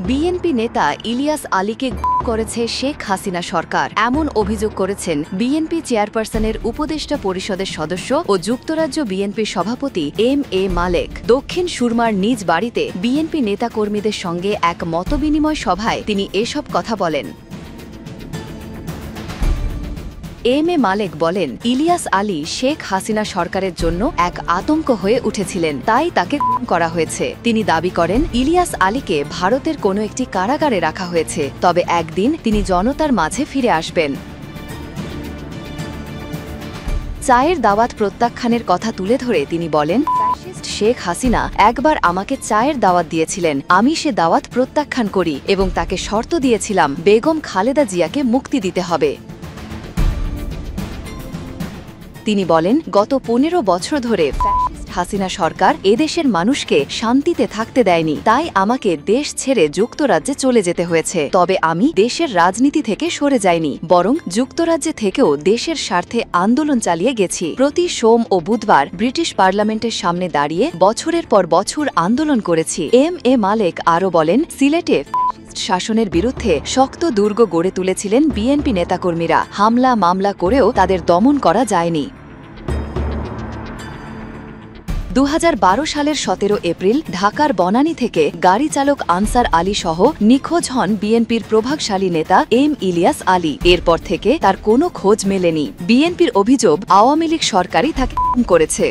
BNP নেতা ইলিয়াস আলীকে করেছে শেখ হাসিনা সরকার, এমন অভিযোগ করেছেন বিএনপি চেয়ারপারসনের উপদেষ্টা পরিষদের সদস্য ও যুক্তরাজ্য বিএনপির সভাপতি এম.এ. মালেক। দক্ষিণ সুরমার নিজ বাড়িতে বিএনপি নেতাকর্মীদের সঙ্গে এক মতবিনিময় সভায় তিনি এসব কথা বলেন। এম.এ. মালেক বলেন, ইলিয়াস আলী শেখ হাসিনা সরকারের জন্য এক আতঙ্ক হয়ে উঠেছিলেন, তাই তাকে খুন করা হয়েছে। তিনি দাবি করেন, ইলিয়াস আলীকে ভারতের কোনো একটি কারাগারে রাখা হয়েছে, তবে একদিন তিনি জনতার মাঝে ফিরে আসবেন। চায়ের দাওয়াত প্রত্যাখ্যানের কথা তুলে ধরে তিনি বলেন, ফ্যাসিস্ট শেখ হাসিনা একবার আমাকে চায়ের দাওয়াত দিয়েছিলেন, আমি সে দাওয়াত প্রত্যাখ্যান করি এবং তাকে শর্ত দিয়েছিলাম বেগম খালেদা জিয়াকে মুক্তি দিতে হবে। তিনি বলেন, গত 15 বছর ধরে ফ্যাসিস্ট হাসিনা সরকার এদেশের মানুষকে শান্তিতে থাকতে দেয়নি, তাই আমাকে দেশ ছেড়ে যুক্তরাজ্যে চলে যেতে হয়েছে। তবে আমি দেশের রাজনীতি থেকে সরে যাইনি, বরং যুক্তরাজ্যে থেকেও দেশের স্বার্থে আন্দোলন চালিয়ে গেছি। প্রতি সোম ও বুধবার ব্রিটিশ পার্লামেন্টের সামনে দাঁড়িয়ে বছরের পর বছর আন্দোলন করেছি। এম.এ. মালেক আরও বলেন, সিলেটে শাসনের বিরুদ্ধে শক্ত দুর্গ গড়ে তুলেছিলেন বিএনপি নেতাকর্মীরা। হামলা মামলা করেও তাদের দমন করা যায়নি। 2012 সালের 17 এপ্রিল ঢাকার বনানী থেকে গাড়ি চালক আনসার আলী সহ নিখোঁজ হন বিএনপির প্রভাবশালী নেতা এম ইলিয়াস আলী। এরপর থেকে তার কোনো খোঁজ মেলেনি। বিএনপির অভিযোগ, আওয়ামী লীগ সরকারই তাকে খুন করেছে।